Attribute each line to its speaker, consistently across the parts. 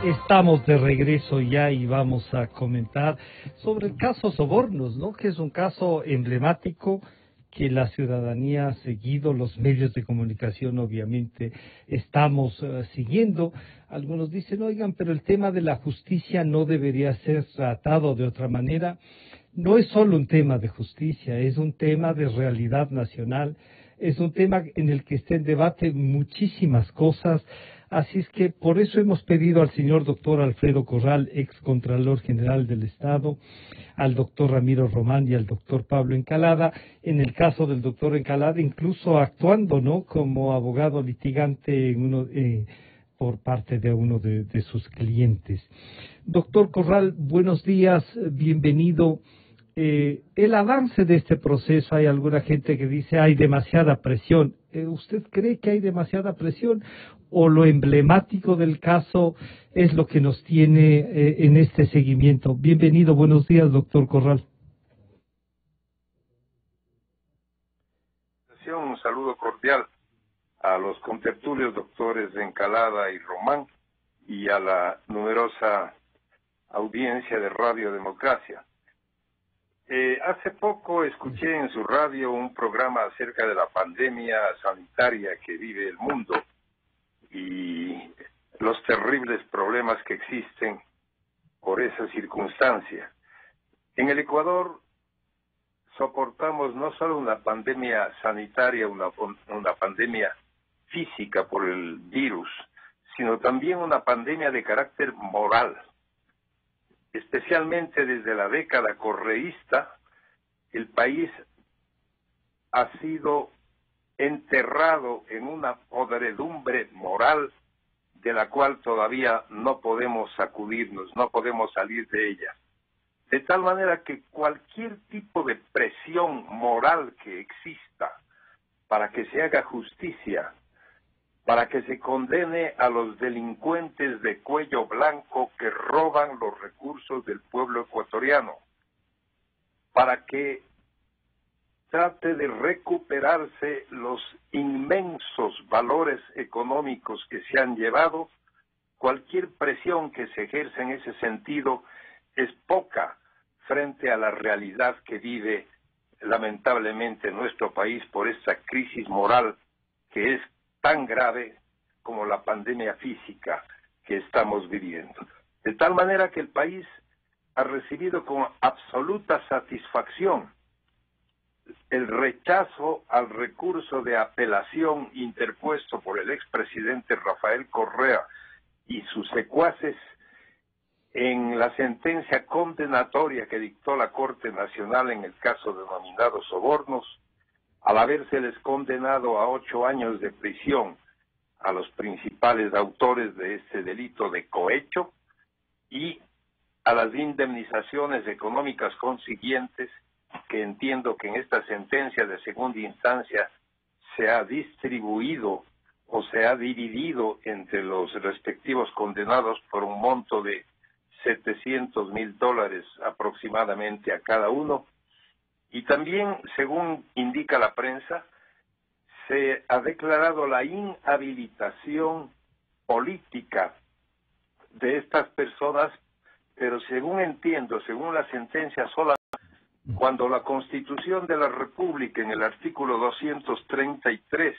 Speaker 1: Estamos de regreso ya y vamos a comentar sobre el caso Sobornos, ¿no? Que es un caso emblemático que la ciudadanía ha seguido, los medios de comunicación obviamente estamos siguiendo. Algunos dicen, oigan, pero el tema de la justicia no debería ser tratado de otra manera. No es solo un tema de justicia, es un tema de realidad nacional, es un tema en el que está en debate muchísimas cosas. Así es que por eso hemos pedido al señor doctor Alfredo Corral, ex Contralor General del Estado, al doctor Ramiro Román y al doctor Pablo Encalada. En el caso del doctor Encalada, incluso actuando, ¿no?, como abogado litigante por parte de uno de sus clientes. Doctor Corral, buenos días, bienvenido. El avance de este proceso, hay alguna gente que dice hay demasiada presión. ¿Usted cree que hay demasiada presión o lo emblemático del caso es lo que nos tiene en este seguimiento? Bienvenido, buenos días, doctor Corral.
Speaker 2: Un saludo cordial a los contertulios doctores Encalada y Román y a la numerosa audiencia de Radio Democracia. Hace poco escuché en su radio un programa acerca de la pandemia sanitaria que vive el mundo y los terribles problemas que existen por esa circunstancia. En el Ecuador soportamos no solo una pandemia sanitaria, una pandemia física por el virus, sino también una pandemia de carácter moral. Especialmente desde la década correísta, el país ha sido enterrado en una podredumbre moral de la cual todavía no podemos sacudirnos, no podemos salir de ella. De tal manera que cualquier tipo de presión moral que exista para que se haga justicia, para que se condene a los delincuentes de cuello blanco que roban los recursos del pueblo ecuatoriano, para que trate de recuperarse los inmensos valores económicos que se han llevado, cualquier presión que se ejerce en ese sentido es poca frente a la realidad que vive lamentablemente nuestro país por esta crisis moral que es tan grave como la pandemia física que estamos viviendo. De tal manera que el país ha recibido con absoluta satisfacción el rechazo al recurso de apelación interpuesto por el expresidente Rafael Correa y sus secuaces en la sentencia condenatoria que dictó la Corte Nacional en el caso denominado Sobornos, al habérseles condenado a 8 años de prisión a los principales autores de este delito de cohecho y a las indemnizaciones económicas consiguientes, que entiendo que en esta sentencia de segunda instancia se ha distribuido o se ha dividido entre los respectivos condenados por un monto de $700,000 aproximadamente a cada uno. Y también, según indica la prensa, se ha declarado la inhabilitación política de estas personas, pero según entiendo, según la sentencia sola, cuando la Constitución de la República en el artículo 233,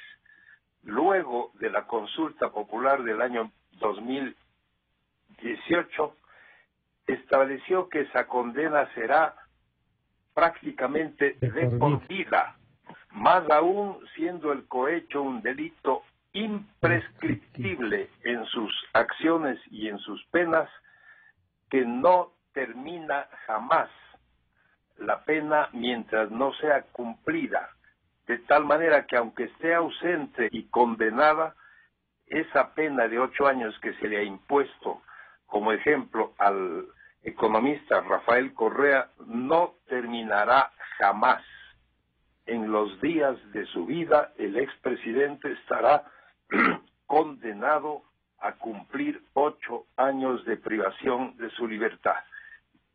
Speaker 2: luego de la consulta popular del año 2018, estableció que esa condena será prácticamente de por vida, más aún siendo el cohecho un delito imprescriptible en sus acciones y en sus penas, que no termina jamás la pena mientras no sea cumplida, de tal manera que aunque esté ausente y condenada, esa pena de 8 años que se le ha impuesto como ejemplo al economista Rafael Correa no terminará jamás. En los días de su vida, el expresidente estará condenado a cumplir 8 años de privación de su libertad.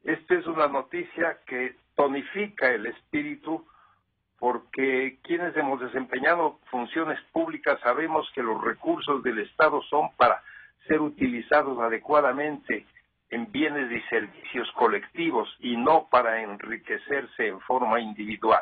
Speaker 2: Esta es una noticia que tonifica el espíritu, porque quienes hemos desempeñado funciones públicas sabemos que los recursos del Estado son para ser utilizados adecuadamente en bienes y servicios colectivos y no para enriquecerse en forma individual.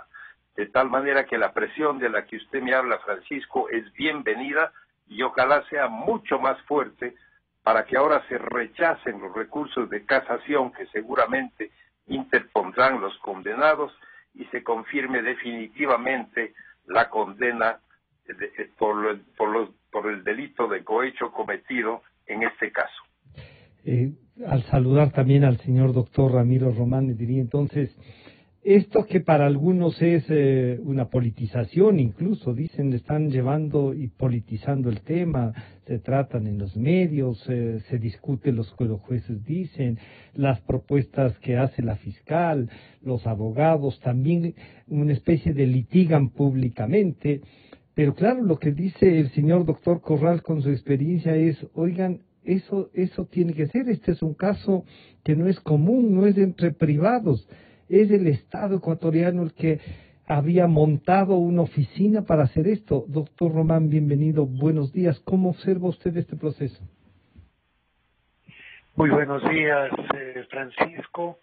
Speaker 2: De tal manera que la presión de la que usted me habla, Francisco, es bienvenida y ojalá sea mucho más fuerte para que ahora se rechacen los recursos de casación que seguramente interpondrán los condenados y se confirme definitivamente la condena por el delito de cohecho cometido en este caso.
Speaker 1: Al saludar también al señor doctor Ramiro Román, le diría entonces, esto que para algunos es una politización, incluso dicen, están llevando y politizando el tema, se tratan en los medios, se discute lo que los jueces dicen, las propuestas que hace la fiscal, los abogados, también una especie de litigan públicamente. Pero claro, lo que dice el señor doctor Corral con su experiencia es, oigan, eso tiene que ser, este es un caso que no es común, no es entre privados, es el Estado ecuatoriano el que había montado una oficina para hacer esto. Doctor Román, bienvenido, buenos días. ¿Cómo observa usted este proceso?
Speaker 3: Muy buenos días, Francisco.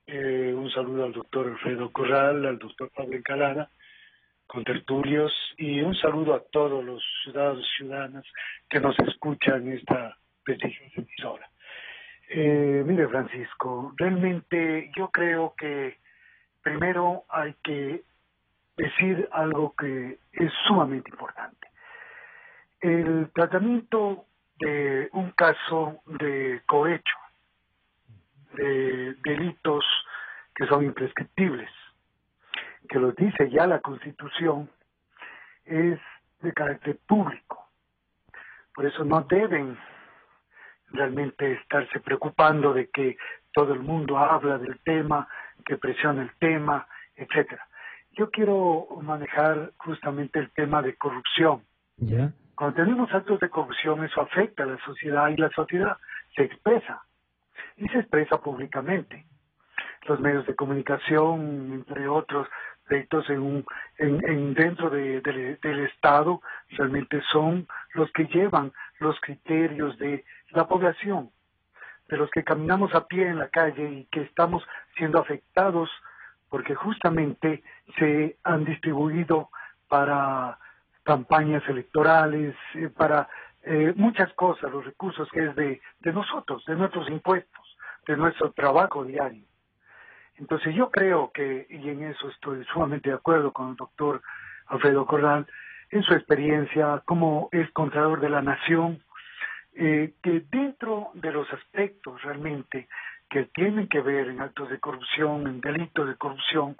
Speaker 3: Un saludo al doctor Alfredo Corral, al doctor Pablo Encalada, contertulios, y un saludo a todos los ciudadanos y ciudadanas que nos escuchan en esta prestigiosa emisora. Mire, Francisco, realmente yo creo que primero hay que decir algo que es sumamente importante. El tratamiento de un caso de cohecho, de delitos que son imprescriptibles, que lo dice ya la Constitución, es de carácter público. Por eso no deben realmente estarse preocupando de que todo el mundo habla del tema, que presiona el tema, etcétera. Yo quiero manejar justamente el tema de corrupción.
Speaker 1: ¿Ya?
Speaker 3: Cuando tenemos actos de corrupción, eso afecta a la sociedad y la sociedad se expresa, y se expresa públicamente. Los medios de comunicación, entre otros pleitos dentro del Estado, realmente son los que llevan los criterios de la población, de los que caminamos a pie en la calle y que estamos siendo afectados porque justamente se han distribuido para campañas electorales, para muchas cosas, los recursos que es de nosotros, de nuestros impuestos, de nuestro trabajo diario. Entonces yo creo que, y en eso estoy sumamente de acuerdo con el doctor Alfredo Corral, en su experiencia como ex Contralor de la Nación, que dentro de los aspectos realmente que tienen que ver en actos de corrupción, en delitos de corrupción,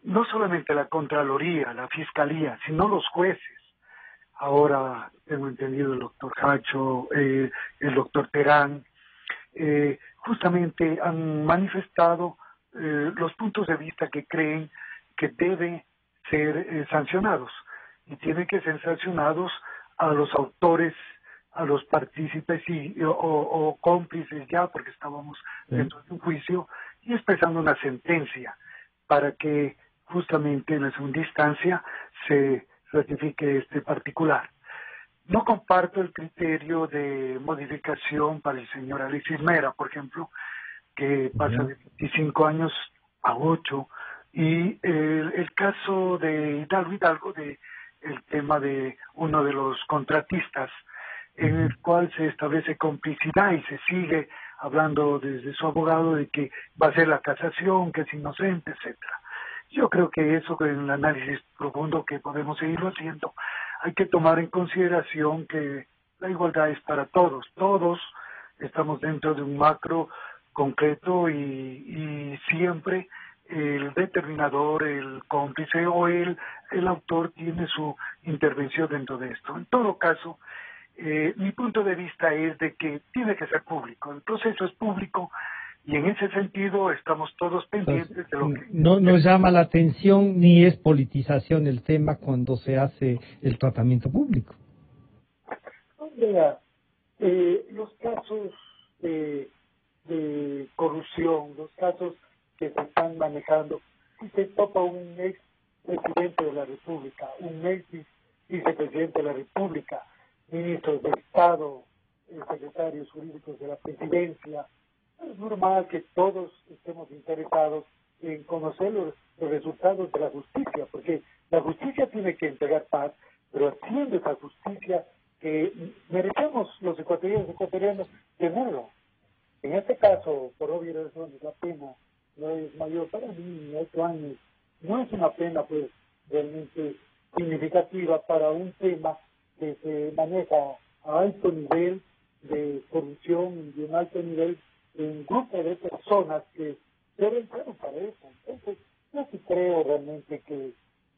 Speaker 3: no solamente la Contraloría, la Fiscalía, sino los jueces. Ahora tengo entendido el doctor Hacho, el doctor Terán, justamente han manifestado los puntos de vista que creen que deben ser sancionados, y tienen que ser sancionados a los autores, a los partícipes o cómplices ya, porque estábamos dentro de un juicio y expresando una sentencia para que justamente en la segunda instancia se ratifique este particular. No comparto el criterio de modificación para el señor Alexis Mera, por ejemplo, que pasa de 25 años a 8, y el caso de Hidalgo, el tema de uno de los contratistas, en el cual se establece complicidad y se sigue hablando desde su abogado de que va a ser la casación, que es inocente, etcétera. Yo creo que eso, en el análisis profundo que podemos seguirlo haciendo, hay que tomar en consideración que la igualdad es para todos. Todos estamos dentro de un macro concreto y siempre el determinador, el cómplice o el autor tiene su intervención dentro de esto. En todo caso, mi punto de vista es de que tiene que ser público. El proceso es público y en ese sentido estamos todos pendientes de lo que...
Speaker 1: No nos llama la atención ni es politización el tema cuando se hace el tratamiento público.
Speaker 3: Mira, los casos de corrupción, los casos que se están manejando, si se topa un ex presidente de la República, un ex vicepresidente de la República, ministros de Estado, secretarios jurídicos de la presidencia. Es normal que todos estemos interesados en conocer los resultados de la justicia, porque la justicia tiene que entregar paz, pero haciendo esa justicia que merecemos los ecuatorianos tenerlo. En este caso, por obvias razones, la pena no es mayor para mí, 8 años. No es una pena, pues, realmente significativa para un tema que se maneja a alto nivel de corrupción y de un alto nivel de un grupo de personas que se orientaron para eso. Entonces, yo sí creo realmente que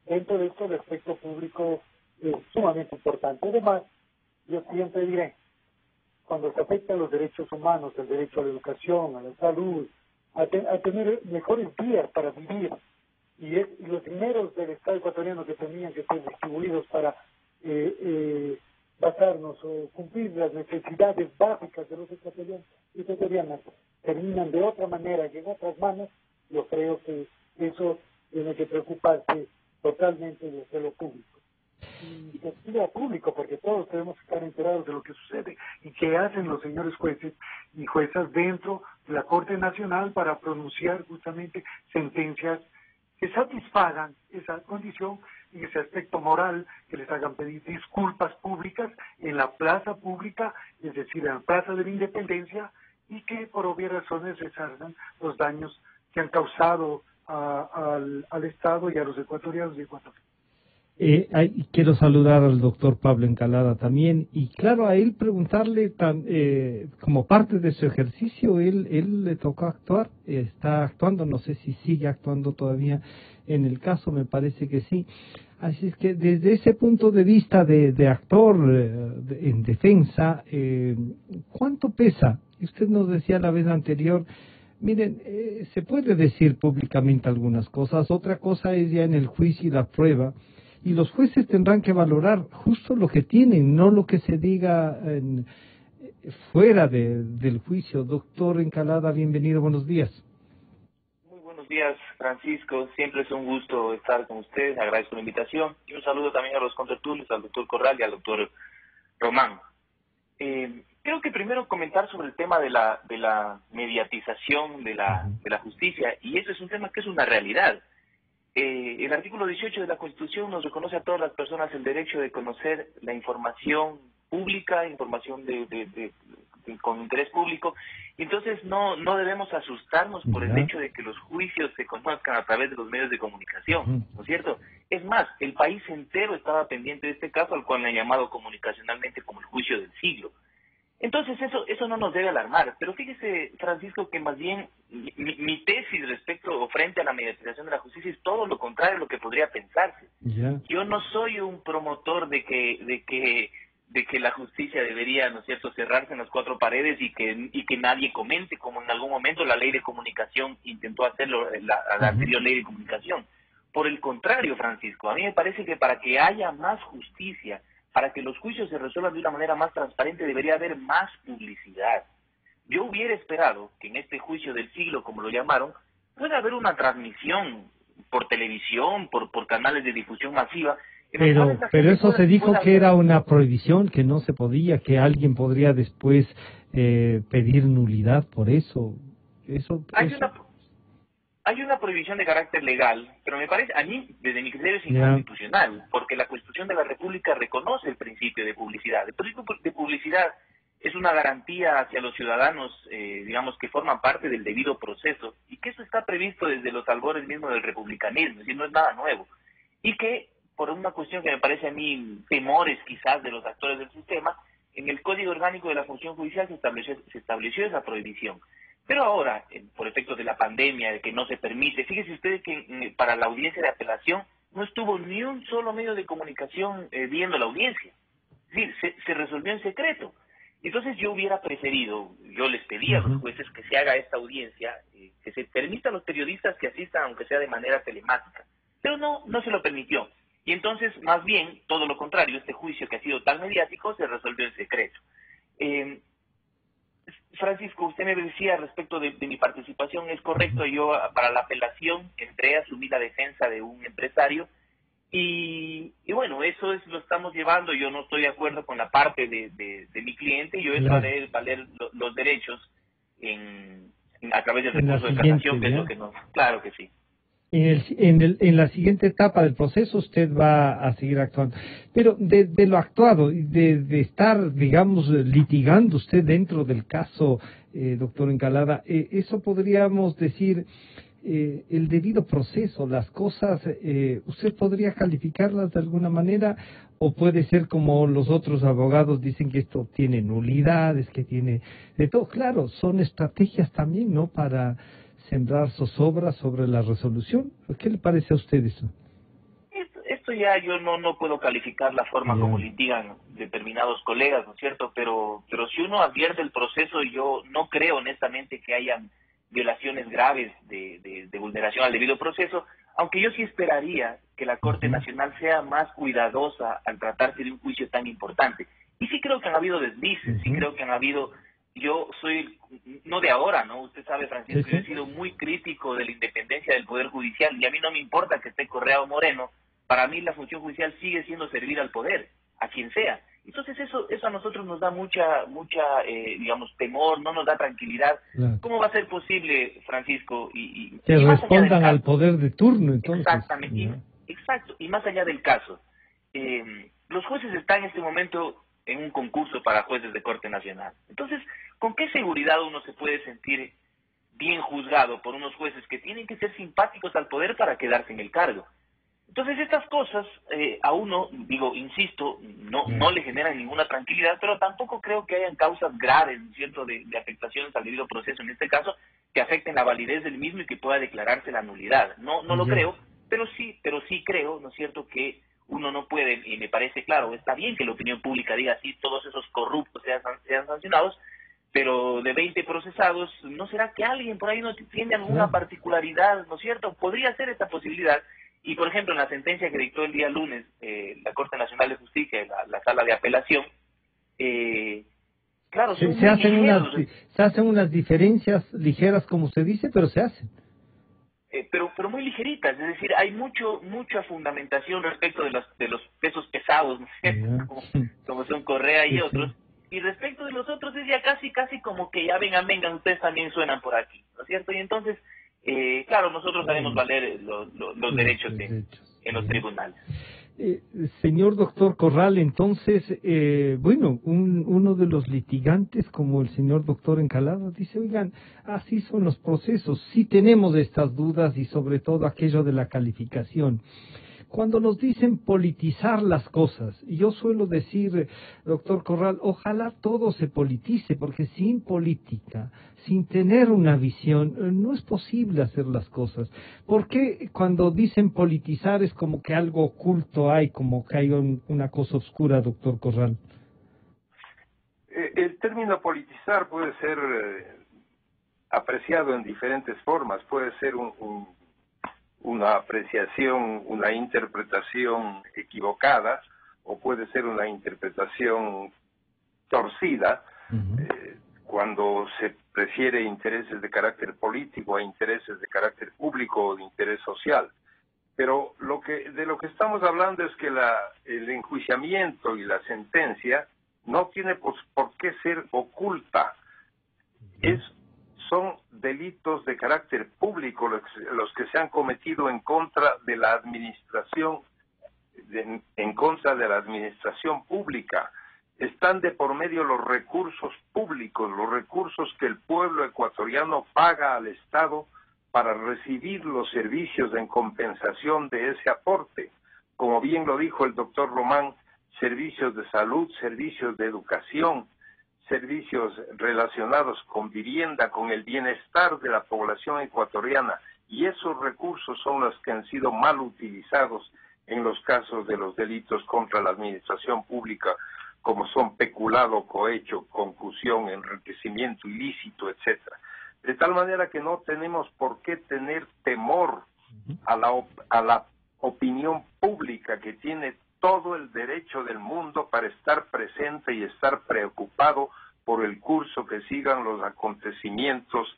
Speaker 3: dentro de esto el aspecto público es sumamente importante. Además, yo siempre diré, cuando se afectan los derechos humanos, el derecho a la educación, a la salud, a tener mejores días para vivir, y los dineros del Estado ecuatoriano que tenían que ser distribuidos para basarnos o cumplir las necesidades básicas de los ecuatorianos terminan de otra manera que en otras manos, yo creo que eso tiene que preocuparse totalmente de lo público. Y que sea público, porque todos tenemos que estar enterados de lo que sucede y qué hacen los señores jueces y juezas dentro de la Corte Nacional para pronunciar justamente sentencias que satisfagan esa condición y ese aspecto moral, que les hagan pedir disculpas públicas en la plaza pública, es decir, en la Plaza de la Independencia, y que por obvias razones resarcen los daños que han causado al Estado y a los ecuatorianos y ecuatorianos.
Speaker 1: Quiero saludar al doctor Pablo Encalada también, y claro, a él preguntarle, como parte de su ejercicio, él le tocó actuar, está actuando, no sé si sigue actuando todavía en el caso, me parece que sí. Así es que desde ese punto de vista de actor en defensa, ¿cuánto pesa? Usted nos decía la vez anterior, miren, se puede decir públicamente algunas cosas, otra cosa es ya en el juicio y la prueba, y los jueces tendrán que valorar justo lo que tienen, no lo que se diga fuera del juicio. Doctor Encalada, bienvenido, buenos días.
Speaker 4: Muy buenos días, Francisco. Siempre es un gusto estar con ustedes. Agradezco la invitación. Y un saludo también a los contertulios, al doctor Corral y al doctor Román. Creo que primero comentar sobre el tema de la mediatización de la justicia, y eso es un tema que es una realidad. El artículo 18 de la Constitución nos reconoce a todas las personas el derecho de conocer la información pública, información con interés público, y entonces no debemos asustarnos por el hecho de que los juicios se conozcan a través de los medios de comunicación, ¿no es cierto? Es más, el país entero estaba pendiente de este caso, al cual le han llamado comunicacionalmente como el juicio del siglo. Entonces eso no nos debe alarmar, pero fíjese, Francisco, que más bien mi tesis respecto o frente a la mediatización de la justicia es todo lo contrario a lo que podría pensarse. Yo no soy un promotor de que la justicia debería, ¿no es cierto?, cerrarse en las cuatro paredes y que nadie comente, como en algún momento la ley de comunicación intentó hacerlo, la anterior ley de comunicación. Por el contrario, Francisco, a mí me parece que para que haya más justicia, para que los juicios se resuelvan de una manera más transparente, debería haber más publicidad. Yo hubiera esperado que en este juicio del siglo, como lo llamaron, pueda haber una transmisión por televisión, por canales de difusión masiva.
Speaker 1: Pero eso se dijo que era una prohibición, que no se podía, que alguien podría después pedir nulidad por eso.
Speaker 4: Hay una prohibición de carácter legal, pero me parece, a mí, desde mi criterio, es inconstitucional, porque la Constitución de la República reconoce el principio de publicidad. El principio de publicidad es una garantía hacia los ciudadanos, digamos, que forman parte del debido proceso, y que eso está previsto desde los albores mismos del republicanismo, es decir, no es nada nuevo. Y que, por una cuestión que me parece a mí, temores quizás de los actores del sistema, en el Código Orgánico de la Función Judicial se estableció esa prohibición. Pero ahora, por efectos de la pandemia, de que no se permite, fíjese usted que para la audiencia de apelación no estuvo ni un solo medio de comunicación viendo la audiencia. Es decir, se resolvió en secreto. Entonces yo hubiera preferido, yo les pedí a los jueces que se haga esta audiencia, que se permita a los periodistas que asistan, aunque sea de manera telemática. Pero no se lo permitió. Y entonces, más bien, todo lo contrario, este juicio que ha sido tan mediático se resolvió en secreto. Francisco, usted me decía respecto de mi participación, es correcto, yo para la apelación entré a asumir la defensa de un empresario Y bueno, eso lo estamos llevando. Yo no estoy de acuerdo con la parte de mi cliente. Yo es valer los derechos a través del recurso de casación, que es lo que nos... Claro que sí.
Speaker 1: En la siguiente etapa del proceso usted va a seguir actuando. Pero de lo actuado, de estar, digamos, litigando usted dentro del caso, doctor Encalada, eso podríamos decir, el debido proceso, las cosas, ¿usted podría calificarlas de alguna manera? ¿O puede ser como los otros abogados dicen que esto tiene nulidades, que tiene de todo? Claro, son estrategias también, ¿no?, para sembrar zozobra sobre la resolución. ¿Qué le parece a usted eso?
Speaker 4: Esto ya yo no puedo calificar la forma como litigan determinados colegas, ¿no es cierto? Pero si uno advierte el proceso, yo no creo honestamente que hayan violaciones graves de vulneración al debido proceso, aunque yo sí esperaría que la Corte Nacional sea más cuidadosa al tratarse de un juicio tan importante. Y sí creo que han habido deslices, sí creo que han habido... Yo soy, no de ahora, ¿no? Usted sabe, Francisco, yo he sido muy crítico de la independencia del Poder Judicial, y a mí no me importa que esté Correa o Moreno. Para mí la función judicial sigue siendo servir al poder, a quien sea. Entonces eso a nosotros nos da mucha digamos, temor, no nos da tranquilidad. Claro. ¿Cómo va a ser posible, Francisco?
Speaker 1: Que respondan al poder de turno, entonces.
Speaker 4: Exactamente, exacto. Y más allá del caso, los jueces están en este momento en un concurso para jueces de Corte Nacional. Entonces, ¿con qué seguridad uno se puede sentir bien juzgado por unos jueces que tienen que ser simpáticos al poder para quedarse en el cargo? Entonces, estas cosas a uno, insisto, no le generan ninguna tranquilidad, pero tampoco creo que hayan causas graves, ¿no es cierto?, de afectaciones al debido proceso, en este caso, que afecten la validez del mismo y que pueda declararse la nulidad. No lo creo, pero sí creo, ¿no es cierto?, que uno no puede, y me parece claro, está bien que la opinión pública diga así, todos esos corruptos sean sancionados, pero de 20 procesados, ¿no será que alguien por ahí no tiene alguna particularidad, ¿no es cierto? Podría ser esta posibilidad. Y, por ejemplo, en la sentencia que dictó el día lunes la Corte Nacional de Justicia, la Sala de Apelación, claro,
Speaker 1: se hacen unas diferencias ligeras, como usted dice, pero se hacen.
Speaker 4: Pero muy ligeritas, es decir, hay mucha fundamentación respecto de los pesos pesados, ¿no es cierto? Como son Correa y otros, y respecto de los otros es ya casi como que ya vengan, ustedes también suenan por aquí, ¿no es cierto? Y entonces, claro, nosotros haremos valer los derechos en los tribunales.
Speaker 1: Señor doctor Corral, entonces, uno de los litigantes, como el señor doctor Encalada, dice, oigan, así son los procesos, sí tenemos estas dudas y sobre todo aquello de la calificación. Cuando nos dicen politizar las cosas, y yo suelo decir, doctor Corral, ojalá todo se politice, porque sin política, sin tener una visión, no es posible hacer las cosas. ¿Por qué cuando dicen politizar es como que algo oculto hay, como que hay una cosa oscura, doctor Corral?
Speaker 2: El término politizar puede ser apreciado en diferentes formas, puede ser una apreciación, una interpretación equivocada, o puede ser una interpretación torcida, cuando se prefiere intereses de carácter político a intereses de carácter público o de interés social. Pero de lo que estamos hablando es que el enjuiciamiento y la sentencia no tiene por qué ser oculta. Son delitos de carácter público los que se han cometido en contra de la administración, en contra de la administración pública. Están de por medio los recursos públicos, los recursos que el pueblo ecuatoriano paga al Estado para recibir los servicios en compensación de ese aporte. Como bien lo dijo el doctor Román, servicios de salud, servicios de educación, servicios relacionados con vivienda, con el bienestar de la población ecuatoriana, y esos recursos son los que han sido mal utilizados en los casos de los delitos contra la administración pública, como son peculado, cohecho, concusión, enriquecimiento ilícito, etcétera. De tal manera que no tenemos por qué tener temor a la opinión pública, que tiene todo el derecho del mundo para estar presente y estar preocupado por el curso que sigan los acontecimientos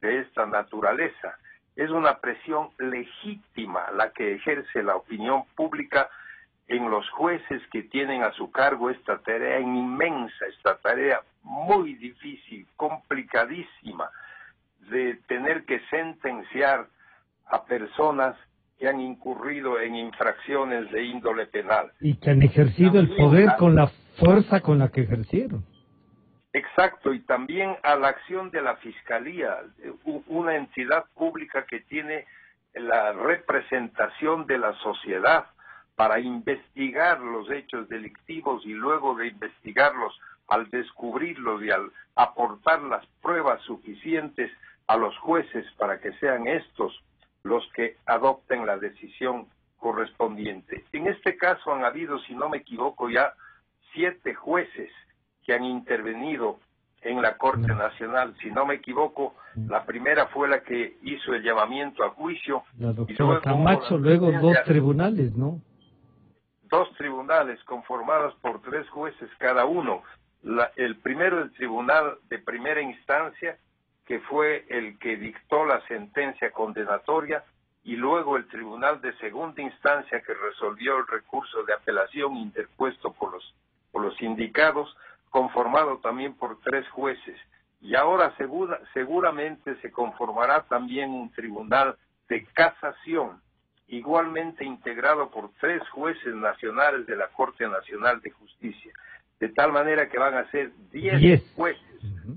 Speaker 2: de esta naturaleza. Es una presión legítima la que ejerce la opinión pública en los jueces que tienen a su cargo esta tarea inmensa, esta tarea muy difícil, complicadísima, de tener que sentenciar a personas que han incurrido en infracciones de índole penal.
Speaker 1: Y que han ejercido el poder con la fuerza con la que ejercieron.
Speaker 2: Exacto, y también a la acción de la Fiscalía, una entidad pública que tiene la representación de la sociedad para investigar los hechos delictivos y luego de investigarlos, al descubrirlos y al aportar las pruebas suficientes a los jueces para que sean estos los que adopten la decisión correspondiente. En este caso han habido, si no me equivoco, ya 7 jueces que han intervenido en la Corte Nacional. Si no me equivoco, la primera fue la que hizo el llamamiento a juicio.
Speaker 1: La doctora Camacho, luego 2 tribunales, ¿no?
Speaker 2: 2 tribunales conformados por 3 jueces cada uno. El primero, el tribunal de primera instancia, que fue el que dictó la sentencia condenatoria, y luego el tribunal de segunda instancia que resolvió el recurso de apelación interpuesto por los sindicatos, conformado también por 3 jueces. Y ahora seguramente se conformará también un tribunal de casación, igualmente integrado por 3 jueces nacionales de la Corte Nacional de Justicia. De tal manera que van a ser 10 jueces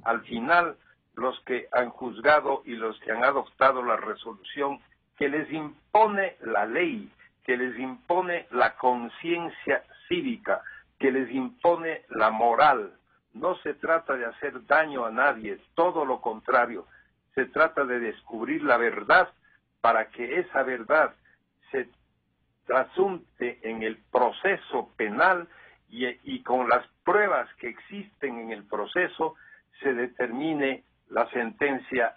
Speaker 2: al final los que han juzgado y los que han adoptado la resolución que les impone la ley, que les impone la conciencia cívica, que les impone la moral. No se trata de hacer daño a nadie, todo lo contrario. Se trata de descubrir la verdad para que esa verdad se trasunte en el proceso penal y con las pruebas que existen en el proceso se determine la sentencia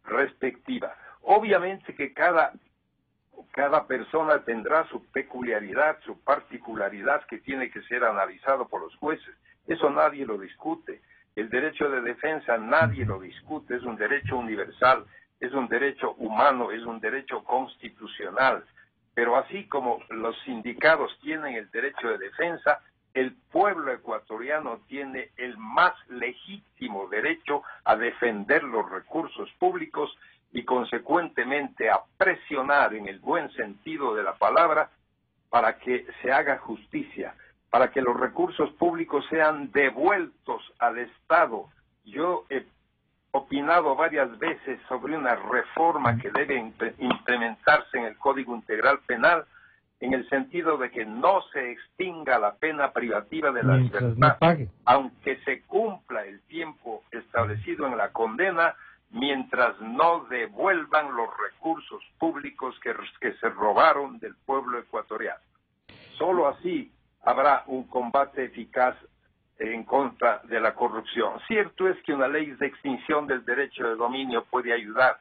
Speaker 2: respectiva. Obviamente que cada persona tendrá su peculiaridad, su particularidad que tiene que ser analizado por los jueces. Eso nadie lo discute. El derecho de defensa nadie lo discute, es un derecho universal, es un derecho humano, es un derecho constitucional. Pero así como los sindicatos tienen el derecho de defensa, el pueblo ecuatoriano tiene el más legítimo derecho a defender los recursos públicos y consecuentemente a presionar en el buen sentido de la palabra para que se haga justicia, para que los recursos públicos sean devueltos al Estado. Yo he opinado varias veces sobre una reforma que debe implementarse en el Código Integral Penal, en el sentido de que no se extinga la pena privativa de la libertad, aunque se cumpla el tiempo establecido en la condena, mientras no devuelvan los recursos públicos que se robaron del pueblo ecuatoriano. Solo así habrá un combate eficaz en contra de la corrupción. Cierto es que una ley de extinción del derecho de dominio puede ayudar,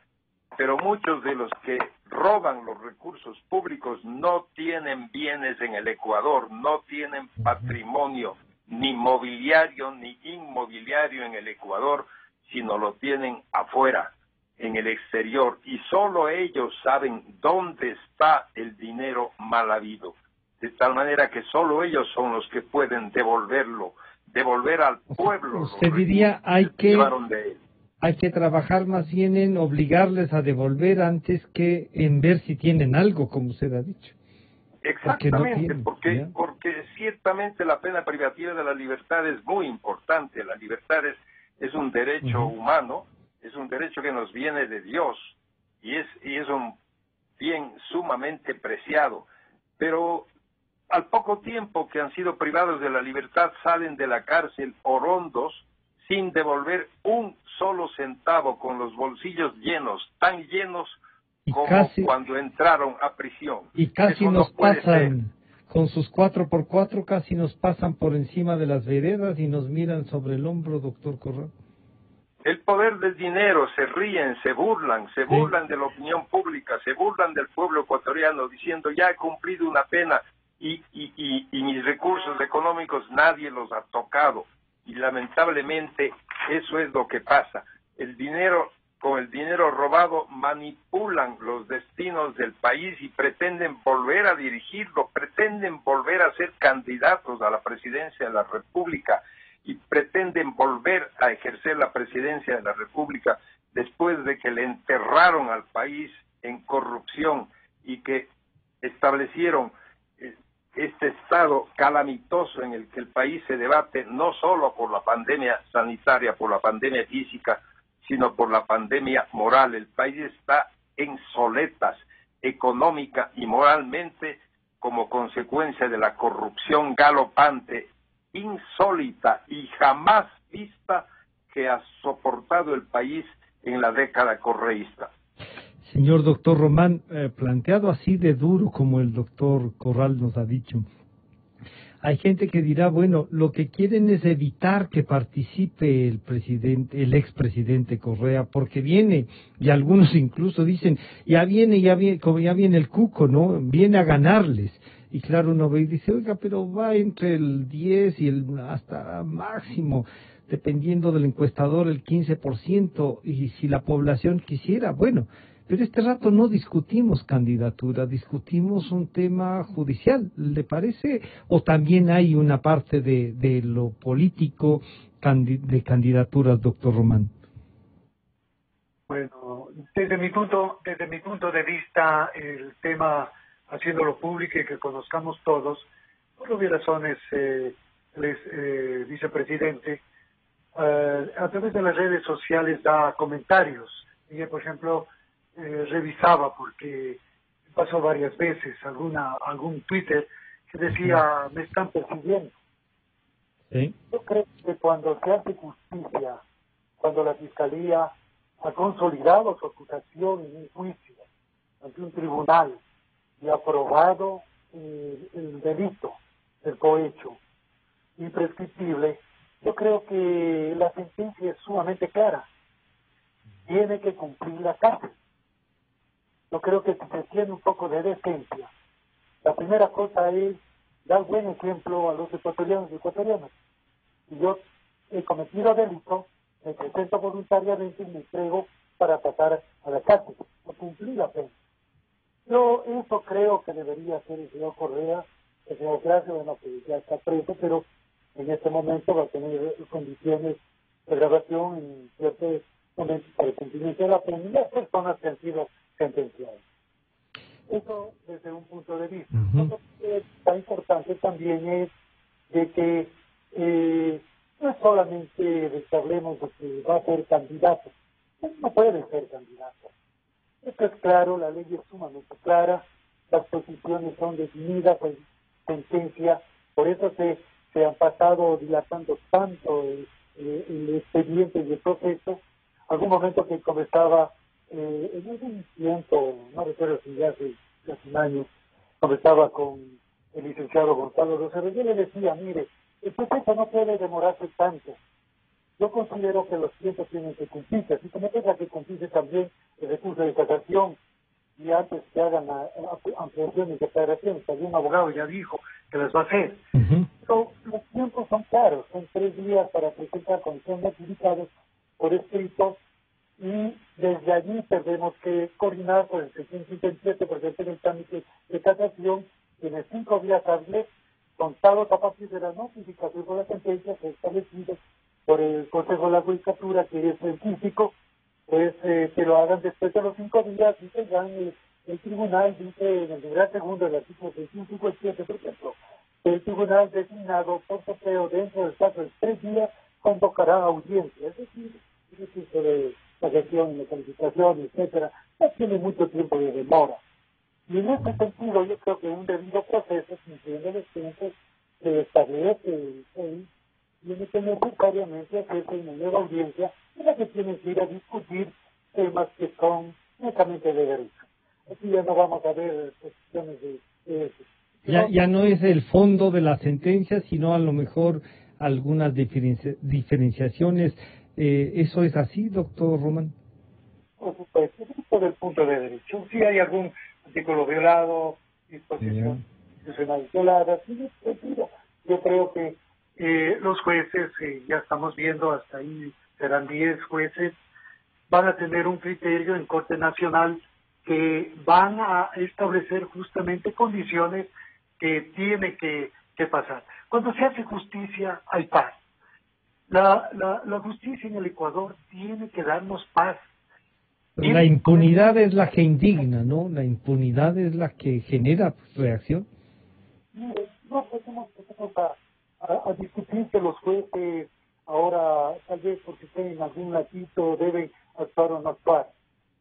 Speaker 2: pero muchos de los que roban los recursos públicos no tienen bienes en el Ecuador, no tienen patrimonio ni mobiliario ni inmobiliario en el Ecuador, sino lo tienen afuera, en el exterior, y solo ellos saben dónde está el dinero mal habido, de tal manera que solo ellos son los que pueden devolver al pueblo.
Speaker 1: Usted diría, hay que trabajar más bien en obligarles a devolver antes que en ver si tienen algo, como usted ha dicho.
Speaker 2: Exactamente, porque ciertamente la pena privativa de la libertad es muy importante. La libertad es un derecho humano, es un derecho que nos viene de Dios y es un bien sumamente preciado. Pero al poco tiempo que han sido privados de la libertad salen de la cárcel orondos sin devolver un solo centavo, con los bolsillos llenos, tan llenos como cuando entraron a prisión.
Speaker 1: Y casi nos pasan, con sus 4x4, casi nos pasan por encima de las veredas y nos miran sobre el hombro, doctor Corral.
Speaker 2: El poder del dinero, se ríen, se burlan de la opinión pública, se burlan del pueblo ecuatoriano, diciendo ya he cumplido una pena y mis recursos económicos nadie los ha tocado. Y lamentablemente eso es lo que pasa. El dinero con el dinero robado manipulan los destinos del país y pretenden volver a dirigirlo, pretenden volver a ser candidatos a la presidencia de la República y pretenden volver a ejercer la presidencia de la República después de que le enterraron al país en corrupción y que establecieron este estado calamitoso en el que el país se debate no solo por la pandemia sanitaria, por la pandemia física, sino por la pandemia moral. El país está en soletas económica y moralmente como consecuencia de la corrupción galopante, insólita y jamás vista que ha soportado el país en la década correísta.
Speaker 1: Señor doctor Román, planteado así de duro como el doctor Corral nos ha dicho, hay gente que dirá, bueno, lo que quieren es evitar que participe el expresidente Correa, porque viene, y algunos incluso dicen, como ya viene el cuco, ¿no? Viene a ganarles. Y claro, uno ve y dice, oiga, pero va entre el 10 y hasta máximo, dependiendo del encuestador, el 15%, y si la población quisiera, bueno. Pero este rato no discutimos candidatura, discutimos un tema judicial, ¿le parece? ¿O también hay una parte de lo político de candidaturas, doctor Román?
Speaker 3: Bueno, desde mi punto de vista, el tema, haciéndolo público y que conozcamos todos, por obvias razones, el vicepresidente, a través de las redes sociales da comentarios. Y, por ejemplo, revisaba, porque pasó varias veces, algún Twitter que decía, me están persiguiendo. ¿Sí? Yo creo que cuando se hace justicia, cuando la Fiscalía ha consolidado su acusación en un juicio ante un tribunal y ha aprobado el delito, el cohecho imprescriptible, yo creo que la sentencia es sumamente clara. Tiene que cumplir la cárcel. Yo creo que si se tiene un poco de decencia, la primera cosa es dar buen ejemplo a los ecuatorianos y ecuatorianas. Si yo he cometido delito, me presento voluntariamente y me entrego para pasar a la cárcel, a cumplir la pena. Yo eso creo que debería hacer el señor Correa, el señor Gracia, bueno, que ya está preso, pero en este momento va a tener condiciones de grabación en ciertos momentos para el cumplimiento de la pena y las personas que han sido sentenciadas. Eso desde un punto de vista. Lo que está importante también es de que no es solamente de que hablemos de que va a ser candidato, no puede ser candidato. Esto es claro, la ley es sumamente clara, las posiciones son definidas en sentencia, por eso se han pasado dilatando tanto el expediente y el proceso. Algún momento que comenzaba en algún tiempo, no recuerdo si ya hace un año, conversaba con el licenciado Gonzalo Rosero, yo le decía, mire, el proceso no puede demorarse tanto. Yo considero que los tiempos tienen que cumplirse, así como tenga que cumplirse también el recurso de casación, y antes que hagan ampliaciones de declaraciones, algún abogado ya dijo que las va a hacer. Pero los tiempos son claros, son 3 días para presentar condiciones adjudicadas por escrito, y desde allí tenemos que coordinar con el 657 porque hacer el trámite de casación, tiene 5 días hábiles contados a partir de la notificación de la sentencia que es establecido por el Consejo de la Judicatura, que es científico, pues que lo hagan después de los 5 días y tendrán el tribunal, dice en el numeral segundo del artículo 657, por ejemplo, el tribunal designado por sorteo dentro del plazo de 3 días convocará audiencia, es decir, ese tipo de gestión, de calificación, etcétera, no tiene mucho tiempo de demora. Y en este sentido, yo creo que un debido proceso, cumpliendo los tiempos, se establece tiene que necesariamente hacerse una nueva audiencia en la que tienen que ir a discutir temas que son netamente de derecho. Aquí ya no vamos a ver cuestiones de
Speaker 1: ya no es el fondo de la sentencia, sino a lo mejor algunas diferenciaciones. ¿Eso es así, doctor Román?
Speaker 3: Por supuesto, por el punto de derecho. Si hay algún artículo violado, disposición institucional violada, yo creo que los jueces, ya estamos viendo, hasta ahí serán 10 jueces, van a tener un criterio en Corte Nacional que van a establecer justamente condiciones que tiene que pasar. Cuando se hace justicia, hay paz. La justicia en el Ecuador tiene que darnos paz.
Speaker 1: La impunidad es la que indigna, ¿no? La impunidad es la que genera reacción.
Speaker 3: Mire, no podemos a discutir que los jueces ahora, tal vez porque estén en algún latito, deben actuar o no actuar.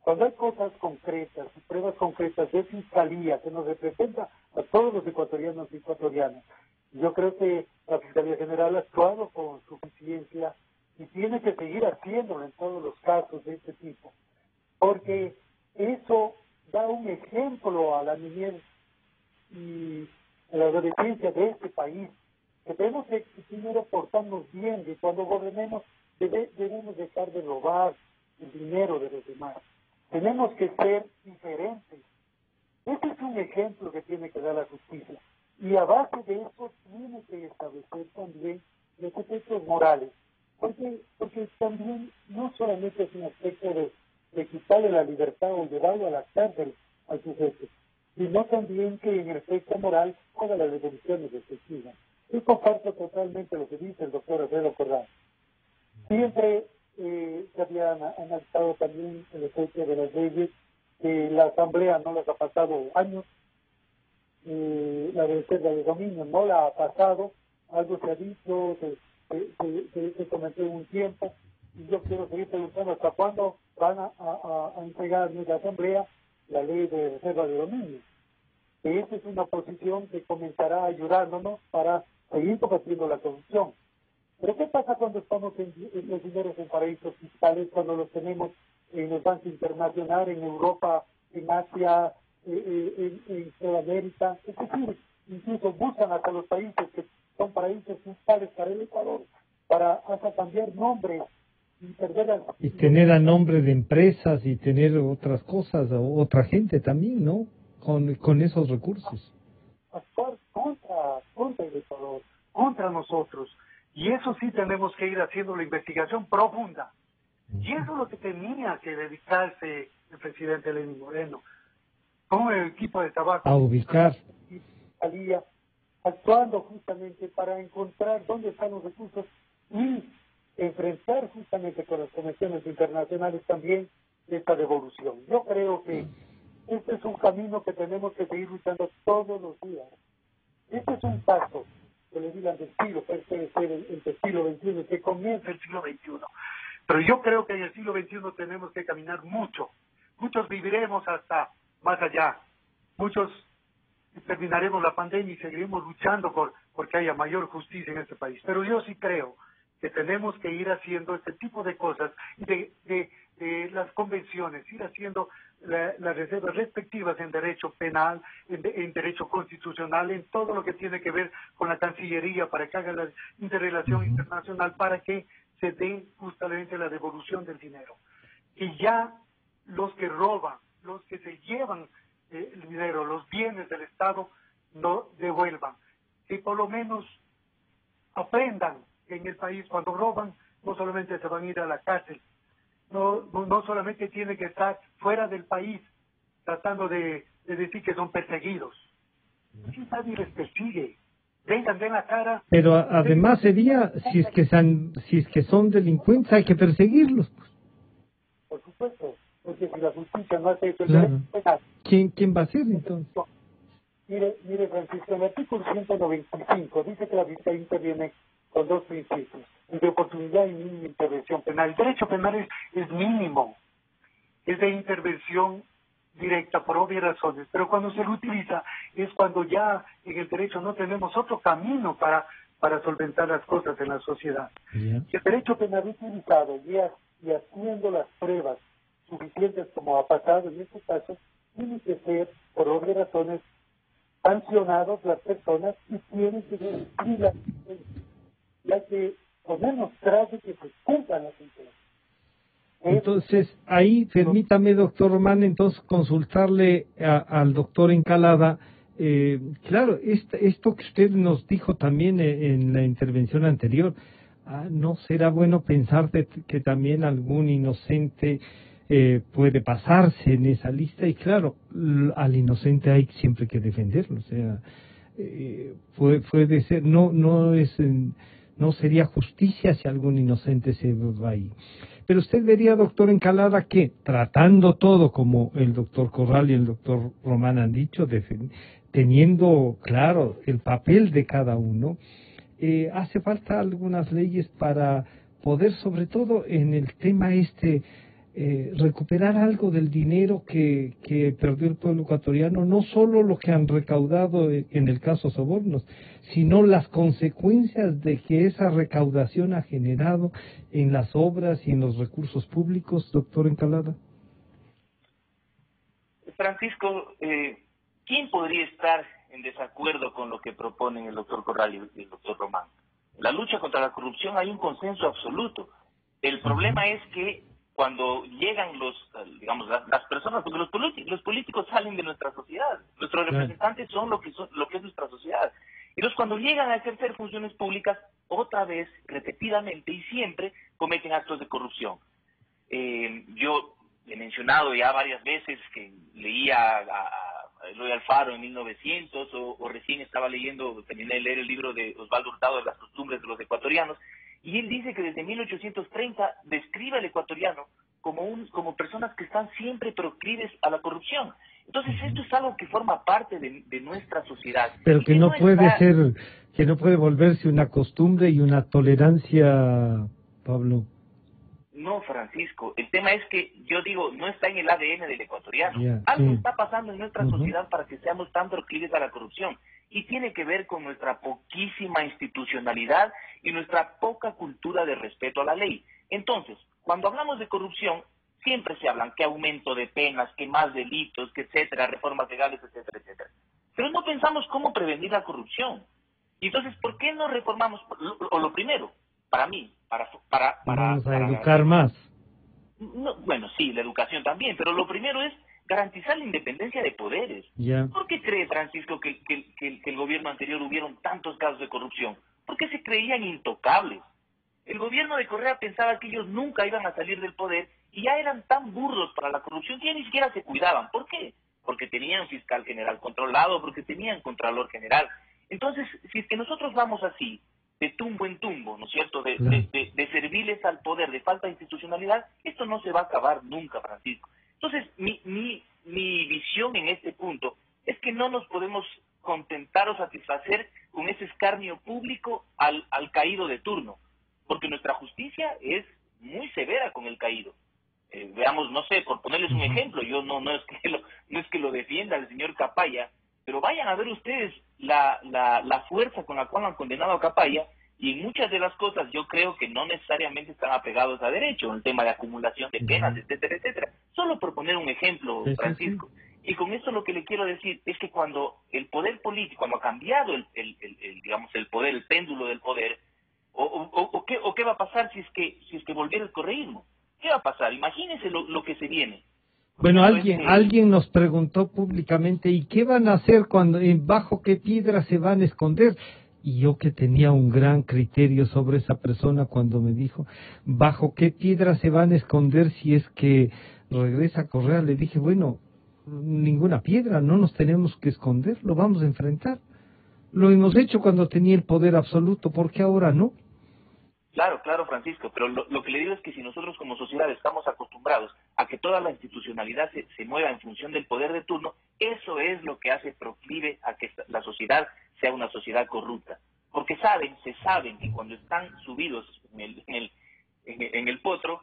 Speaker 3: Cuando hay cosas concretas y pruebas concretas de fiscalía que nos representa a todos los ecuatorianos y ecuatorianas, yo creo que la Fiscalía General ha actuado con suficiencia y tiene que seguir haciéndolo en todos los casos de este tipo, porque eso da un ejemplo a la niñez y a la adolescencia de este país, que tenemos que primero portarnos bien y cuando gobernemos debemos dejar de robar el dinero de los demás. Tenemos que ser diferentes. Ese es un ejemplo que tiene que dar la justicia. Y a base de eso tiene que establecer también los efectos morales. Porque también no solamente es un aspecto de quitarle la libertad o llevarlo a la cárcel al sujeto, sino también que en el efecto moral todas las devoluciones efectivas. Yo comparto totalmente lo que dice el doctor Alfredo Corral. Siempre se había analizado también el efecto de las leyes, que la Asamblea no las ha pasado años, la reserva de dominio no la ha pasado, algo se ha dicho, se comentó en un tiempo, y yo quiero seguir preguntando hasta cuándo van a entregar a la Asamblea la ley de reserva de dominio. Esa es una posición que comenzará ayudándonos para seguir combatiendo la corrupción. Pero ¿qué pasa cuando estamos en los dineros en paraísos fiscales, cuando los tenemos en el Banco Internacional, en Europa, en Asia, en Sudamérica? Es decir, incluso buscan hasta los países que son paraísos fiscales para el Ecuador, para hasta cambiar nombres y perder
Speaker 1: y tener a nombre de empresas y tener otras cosas, o otra gente también, ¿no? Con esos recursos.
Speaker 3: Actuar contra el Ecuador, contra nosotros. Y eso sí tenemos que ir haciendo la investigación profunda. Y eso es lo que tenía que dedicarse el presidente Lenín Moreno, con el equipo de trabajo.
Speaker 1: A ubicar.
Speaker 3: Salía actuando justamente para encontrar dónde están los recursos y enfrentar justamente con las convenciones internacionales también esta devolución. Yo creo que este es un camino que tenemos que seguir luchando todos los días. Este es un paso que le digan del siglo, puede ser el siglo XXI, que comienza el siglo XXI. Pero yo creo que en el siglo XXI tenemos que caminar mucho. Muchos viviremos hasta más allá. Muchos terminaremos la pandemia y seguiremos luchando porque haya mayor justicia en este país. Pero yo sí creo que tenemos que ir haciendo este tipo de cosas, de las convenciones, ir haciendo las reservas respectivas en derecho penal, en derecho constitucional, en todo lo que tiene que ver con la Cancillería, para que haga la interrelación internacional, para que se dé justamente la devolución del dinero. Y ya los que roban, los que se llevan el dinero, los bienes del Estado, no devuelvan. Que por lo menos aprendan que en el país cuando roban no solamente se van a ir a la cárcel, no solamente tienen que estar fuera del país tratando de decir que son perseguidos. Si nadie les persigue, vengan de la cara.
Speaker 1: Pero además sería, si es que son delincuentes, hay que perseguirlos.
Speaker 3: Por supuesto, porque si la justicia no hace eso,
Speaker 1: claro. ¿Quién va a ser entonces?
Speaker 3: Mire, Francisco, el artículo 195 dice que la Fiscalía interviene con dos principios: el de oportunidad y mínima intervención penal. El derecho penal es mínimo, es de intervención directa por obvias razones, pero cuando se lo utiliza es cuando ya en el derecho no tenemos otro camino para solventar las cosas en la sociedad.
Speaker 1: Yeah.
Speaker 3: Si el derecho penal utilizado y haciendo las pruebas suficientes como ha pasado en este caso, tiene que ser por obvias razones sancionados las personas y tienen que ser ya que ponernos tras de que se cumplan las sentencias.
Speaker 1: Entonces, ahí, permítame, doctor Román, entonces consultarle al doctor Encalada. Claro, esto que usted nos dijo también en la intervención anterior, ¿no será bueno pensar que también algún inocente puede pasarse en esa lista? Y claro, al inocente hay siempre que defenderlo, o sea, puede ser, no sería justicia si algún inocente se va ahí. Pero usted vería, doctor Encalada, que tratando todo como el doctor Corral y el doctor Román han dicho, teniendo claro el papel de cada uno, hace falta algunas leyes para poder, sobre todo en el tema recuperar algo del dinero que perdió el pueblo ecuatoriano, no solo lo que han recaudado en el caso sobornos, sino las consecuencias de que esa recaudación ha generado en las obras y en los recursos públicos, doctor Encalada.
Speaker 4: Francisco, ¿quién podría estar en desacuerdo con lo que proponen el doctor Corral y el doctor Román? En la lucha contra la corrupción hay un consenso absoluto. El problema es que cuando llegan las personas, porque los políticos salen de nuestra sociedad, nuestros representantes son lo que es nuestra sociedad. Entonces, cuando llegan a ejercer funciones públicas, otra vez, repetidamente y siempre, cometen actos de corrupción. Yo he mencionado ya varias veces que leía a Eloy Alfaro en 1900, o recién terminé de leer el libro de Osvaldo Hurtado de las costumbres de los ecuatorianos, y él dice que desde 1830 describe al ecuatoriano como personas que están siempre proclives a la corrupción. Entonces esto es algo que forma parte de nuestra sociedad.
Speaker 1: Pero que no puede volverse una costumbre y una tolerancia, Pablo.
Speaker 4: No, Francisco, el tema es que yo digo, no está en el ADN del ecuatoriano. Algo está pasando en nuestra sociedad para que seamos tan proclives a la corrupción. Y tiene que ver con nuestra poquísima institucionalidad y nuestra poca cultura de respeto a la ley. Entonces, cuando hablamos de corrupción, siempre se hablan que aumento de penas, que más delitos, que etcétera, reformas legales, etcétera, etcétera. Pero no pensamos cómo prevenir la corrupción. Y entonces, ¿por qué no reformamos? Lo primero, para mí,
Speaker 1: vamos a educar más.
Speaker 4: No, bueno, sí, la educación también, pero lo primero es garantizar la independencia de poderes. ¿Por qué cree, Francisco, que el gobierno anterior hubieron tantos casos de corrupción? Porque se creían intocables. El gobierno de Correa pensaba que ellos nunca iban a salir del poder y ya eran tan burros para la corrupción que ya ni siquiera se cuidaban. ¿Por qué? Porque tenían fiscal general controlado, porque tenían contralor general. Entonces, si es que nosotros vamos así, de tumbo en tumbo, ¿no es cierto?, de serviles al poder, de falta de institucionalidad, esto no se va a acabar nunca, Francisco. Entonces, mi visión en este punto es que no nos podemos contentar o satisfacer con ese escarnio público al caído de turno, porque nuestra justicia es muy severa con el caído. Veamos, no sé, por ponerles un ejemplo, yo no es que lo defienda el señor Capaya, pero vayan a ver ustedes la fuerza con la cual han condenado a Capaya, y en muchas de las cosas yo creo que no necesariamente están apegados a derecho, el tema de acumulación de penas, etcétera, etcétera. Solo por poner un ejemplo, Francisco. Y con esto lo que le quiero decir es que cuando el poder político, cuando ha cambiado el poder, el péndulo del poder, o qué va a pasar si es que volviera el correísmo. ¿Qué va a pasar? Imagínense lo que se viene.
Speaker 1: Bueno, alguien nos preguntó públicamente, ¿y qué van a hacer bajo qué piedra se van a esconder? Y yo, que tenía un gran criterio sobre esa persona, cuando me dijo, ¿bajo qué piedra se van a esconder si es que regresa Correa? Le dije, bueno, ninguna piedra, no nos tenemos que esconder, lo vamos a enfrentar. Lo hemos hecho cuando tenía el poder absoluto, ¿por qué ahora no?
Speaker 4: Claro, Francisco, pero lo que le digo es que si nosotros como sociedad estamos acostumbrados a que toda la institucionalidad se mueva en función del poder de turno, eso es lo que hace proclive a que la sociedad sea una sociedad corrupta. Porque se saben que cuando están subidos en el potro,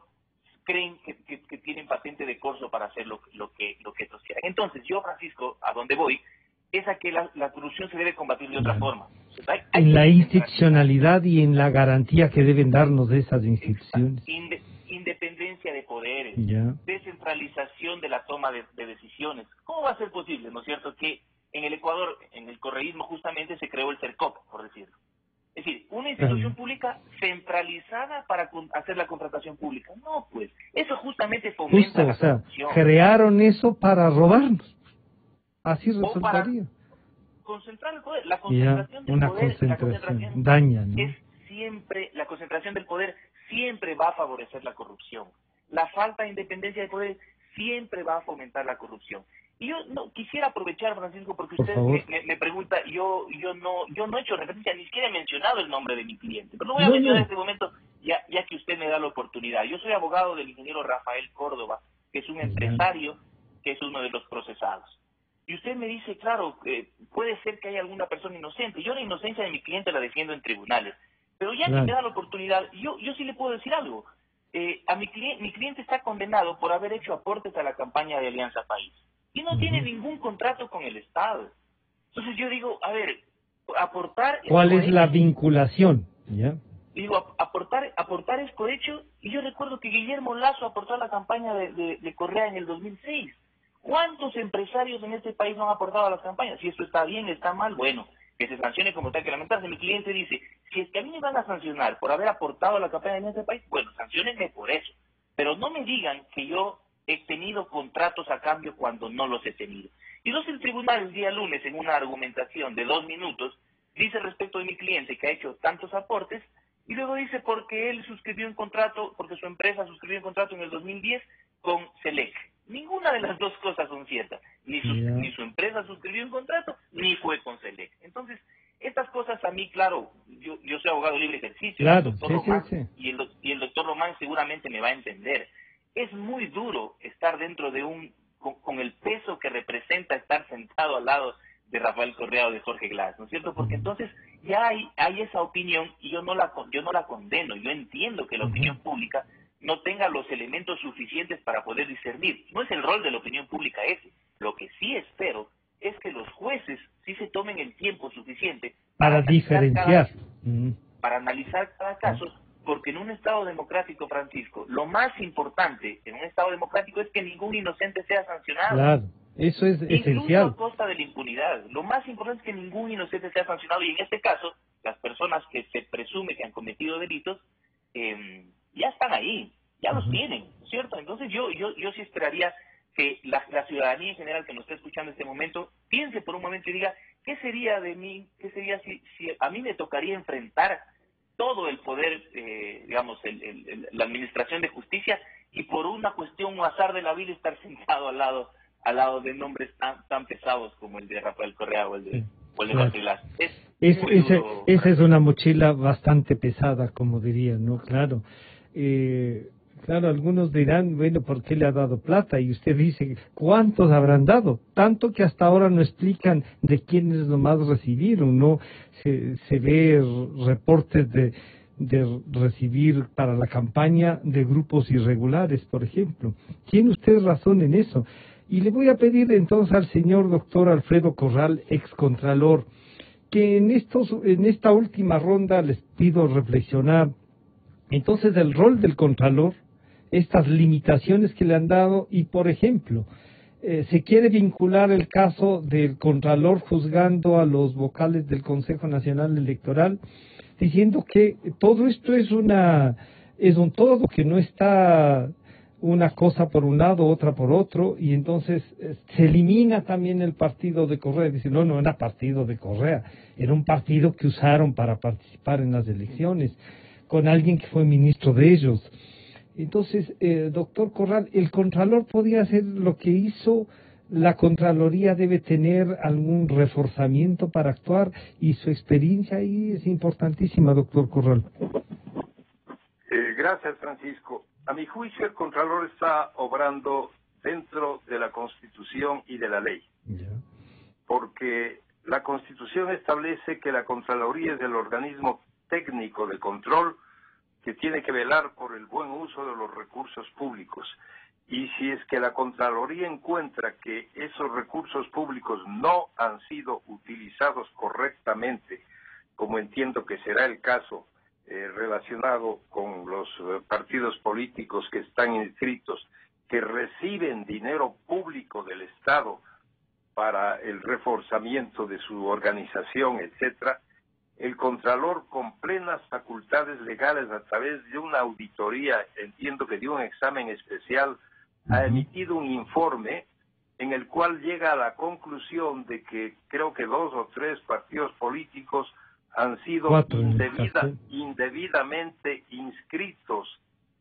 Speaker 4: creen que tienen patente de corso para hacer lo que estos quieran. Entonces, yo, Francisco, a donde voy, es a que la corrupción se debe combatir de otra forma.
Speaker 1: En la institucionalidad y en la garantía que deben darnos de esas instituciones.
Speaker 4: Independencia de poderes, descentralización de la toma de decisiones. ¿Cómo va a ser posible, no es cierto, que en el Ecuador, en el correísmo, justamente se creó el CERCOP, por decirlo? Es decir, una institución pública centralizada para hacer la contratación pública. No, pues, eso justamente fomenta la corrupción.
Speaker 1: Crearon eso para robarnos. Así resultaría.
Speaker 4: Concentrar el poder. La concentración del poder, la concentración
Speaker 1: daña, ¿no?
Speaker 4: es siempre, la concentración del poder siempre va a favorecer la corrupción. La falta de independencia del poder siempre va a fomentar la corrupción. Y yo no quisiera aprovechar, Francisco, porque usted me pregunta, yo no he hecho referencia, ni siquiera he mencionado el nombre de mi cliente, pero lo voy a mencionar en este momento, ya que usted me da la oportunidad. Yo soy abogado del ingeniero Rafael Córdoba, que es un empresario, que es uno de los procesados. Y usted me dice, claro, puede ser que haya alguna persona inocente. Yo la inocencia de mi cliente la defiendo en tribunales, pero ya que me da la oportunidad, yo sí le puedo decir algo. Mi cliente está condenado por haber hecho aportes a la campaña de Alianza País y no tiene ningún contrato con el Estado. Entonces yo digo, a ver, aportar...
Speaker 1: ¿Cuál es la vinculación? ¿Ya?
Speaker 4: Digo, aportar es cohecho, y yo recuerdo que Guillermo Lasso aportó a la campaña de Correa en el 2006. ¿Cuántos empresarios en este país no han aportado a las campañas? Si esto está bien, está mal, bueno, que se sancione como tal que lamentarse. Mi cliente dice, si es que a mí me van a sancionar por haber aportado a la campaña en este país, bueno, sanciónenme por eso. Pero no me digan que yo he tenido contratos a cambio cuando no los he tenido. Y entonces el tribunal el día lunes, en una argumentación de 2 minutos, dice respecto de mi cliente que ha hecho tantos aportes, y luego dice porque él suscribió un contrato, porque su empresa suscribió un contrato en el 2010 con Selec. Ninguna de las dos cosas son ciertas. Ni su empresa suscribió un contrato, ni fue con Selec. Entonces, estas cosas a mí, claro, yo soy abogado de libre ejercicio,
Speaker 1: claro,
Speaker 4: el doctor Román, y el doctor Román seguramente me va a entender. Es muy duro estar dentro de con el peso que representa estar sentado al lado de Rafael Correa o de Jorge Glass, ¿no es cierto? Porque entonces ya hay esa opinión y yo no la condeno. Yo entiendo que la opinión pública no tenga los elementos suficientes para poder discernir. No es el rol de la opinión pública ese. Lo que sí espero es que los jueces sí se tomen el tiempo suficiente
Speaker 1: para diferenciar,
Speaker 4: para analizar cada caso, porque en un Estado democrático, Francisco, lo más importante en un Estado democrático es que ningún inocente sea sancionado.
Speaker 1: Claro, eso es esencial.
Speaker 4: Incluso a costa de la impunidad. Lo más importante es que ningún inocente sea sancionado, y en este caso, las personas que se presume que han cometido delitos, ya están ahí, ya los tienen, ¿cierto? Entonces yo sí esperaría que la ciudadanía en general que nos está escuchando en este momento piense por un momento y diga, ¿qué sería de mí? ¿Qué sería si a mí me tocaría enfrentar todo el poder, digamos, la administración de justicia, y por una cuestión o azar de la vida estar sentado al lado de nombres tan pesados como el de Rafael Correa o el de Jorge Glass?
Speaker 1: Esa es una mochila bastante pesada, como diría, ¿no? Claro. Claro, algunos dirán, bueno, ¿por qué le ha dado plata? Y usted dice, ¿cuántos habrán dado? Tanto que hasta ahora no explican de quiénes nomás recibieron, ¿no? Se ve reportes de recibir para la campaña de grupos irregulares, por ejemplo. Tiene usted razón en eso. Y le voy a pedir entonces al señor doctor Alfredo Corral, excontralor, que en esta última ronda les pido reflexionar entonces el rol del contralor, estas limitaciones que le han dado, y por ejemplo, se quiere vincular el caso del contralor juzgando a los vocales del Consejo Nacional Electoral, diciendo que todo esto es un todo, que no está una cosa por un lado, otra por otro, y entonces se elimina también el partido de Correa. Dice, no era partido de Correa, era un partido que usaron para participar en las elecciones, con alguien que fue ministro de ellos. Entonces, doctor Corral, ¿el Contralor podía hacer lo que hizo? ¿La Contraloría debe tener algún reforzamiento para actuar? Y su experiencia ahí es importantísima, doctor Corral.
Speaker 2: Gracias, Francisco. A mi juicio, el Contralor está obrando dentro de la Constitución y de la ley. Porque la Constitución establece que la Contraloría es el organismo técnico de control que tiene que velar por el buen uso de los recursos públicos. Y si es que la Contraloría encuentra que esos recursos públicos no han sido utilizados correctamente, como entiendo que será el caso relacionado con los partidos políticos que están inscritos, que reciben dinero público del Estado para el reforzamiento de su organización, etcétera, el Contralor, con plenas facultades legales, a través de una auditoría, entiendo que de un examen especial, ha emitido un informe en el cual llega a la conclusión de que creo que 2 o 3 partidos políticos han sido indebidamente inscritos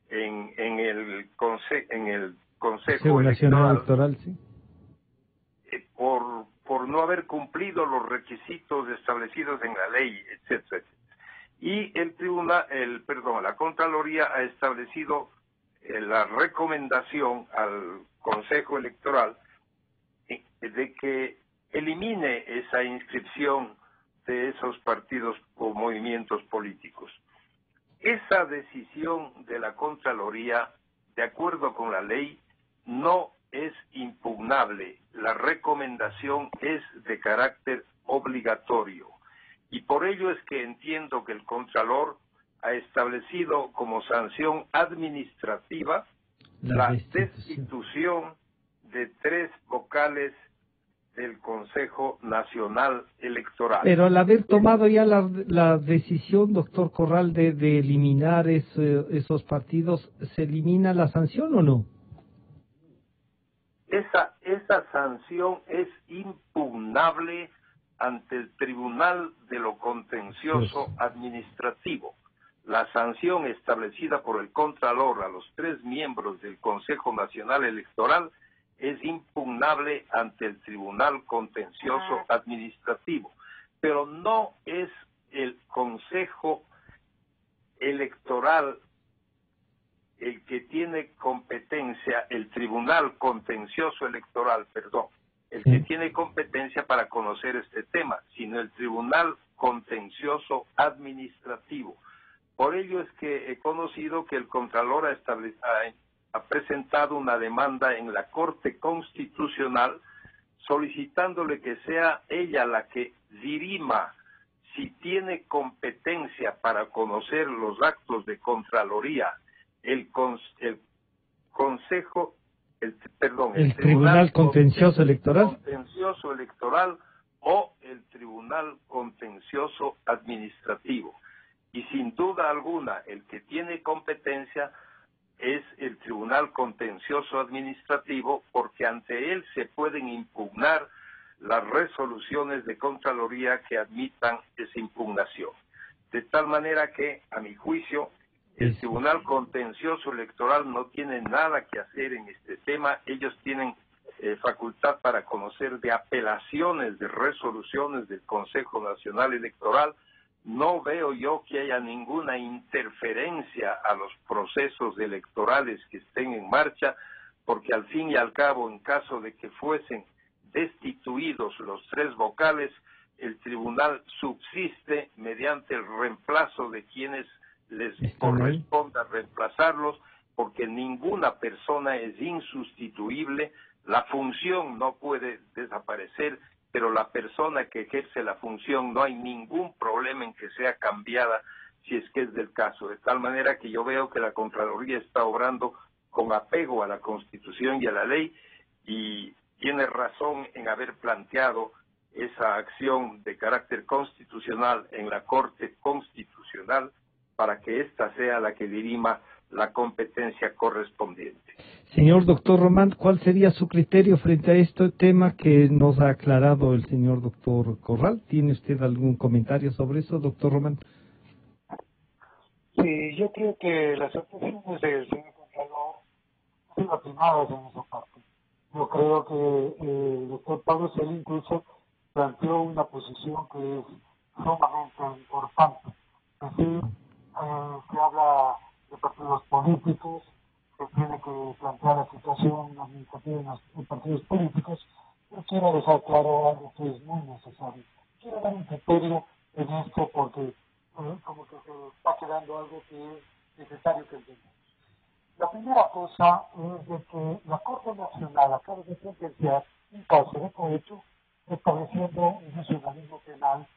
Speaker 2: en el Consejo
Speaker 1: Electoral, sí.
Speaker 2: Por no haber cumplido los requisitos establecidos en la ley, etcétera. Y la Contraloría ha establecido la recomendación al Consejo Electoral de que elimine esa inscripción de esos partidos o movimientos políticos. Esa decisión de la Contraloría, de acuerdo con la ley, no es impugnable. La recomendación es de carácter obligatorio. Y por ello es que entiendo que el Contralor ha establecido como sanción administrativa la destitución de 3 vocales del Consejo Nacional Electoral.
Speaker 1: Pero al haber tomado ya la decisión, doctor Corral, de eliminar esos partidos, ¿se elimina la sanción o no?
Speaker 2: Esa sanción es impugnable ante el Tribunal de lo Contencioso Administrativo. La sanción establecida por el Contralor a los 3 miembros del Consejo Nacional Electoral es impugnable ante el Tribunal Contencioso Administrativo, pero no es el Consejo Electoral el que tiene competencia, el Tribunal Contencioso Electoral, el que tiene competencia para conocer este tema, sino el Tribunal Contencioso Administrativo. Por ello es que he conocido que el Contralor ha presentado una demanda en la Corte Constitucional solicitándole que sea ella la que dirima si tiene competencia para conocer los actos de Contraloría, el
Speaker 1: Tribunal Contencioso Electoral
Speaker 2: o el Tribunal Contencioso Administrativo. Y sin duda alguna, el que tiene competencia es el Tribunal Contencioso Administrativo, porque ante él se pueden impugnar las resoluciones de Contraloría que admitan esa impugnación. De tal manera que, a mi juicio, el Tribunal Contencioso Electoral no tiene nada que hacer en este tema. Ellos tienen facultad para conocer de apelaciones, de resoluciones del Consejo Nacional Electoral. No veo yo que haya ninguna interferencia a los procesos electorales que estén en marcha, porque al fin y al cabo, en caso de que fuesen destituidos los 3 vocales, el tribunal subsiste mediante el reemplazo de quienes les corresponda reemplazarlos, porque ninguna persona es insustituible, la función no puede desaparecer, pero la persona que ejerce la función no hay ningún problema en que sea cambiada si es que es del caso. De tal manera que yo veo que la Contraloría está obrando con apego a la Constitución y a la ley, y tiene razón en haber planteado esa acción de carácter constitucional en la Corte Constitucional para que ésta sea la que dirima la competencia correspondiente.
Speaker 1: Señor doctor Román, ¿cuál sería su criterio frente a este tema que nos ha aclarado el señor doctor Corral? ¿Tiene usted algún comentario sobre eso, doctor Román?
Speaker 3: Sí, yo creo que las actuaciones del señor Contralor son atinadas en esa parte. Yo creo que el doctor Pablo Celi incluso planteó una posición que es sumamente importante. Es decir, se habla de partidos políticos, se tiene que plantear la situación administrativa en los partidos políticos. Yo quiero dejar claro algo que es muy necesario. Quiero dar un criterio en esto porque como que se está quedando algo que es necesario que entendamos. La primera cosa es de que la Corte Nacional acaba de sentenciar un caso de cohecho estableciendo un nacionalismo penal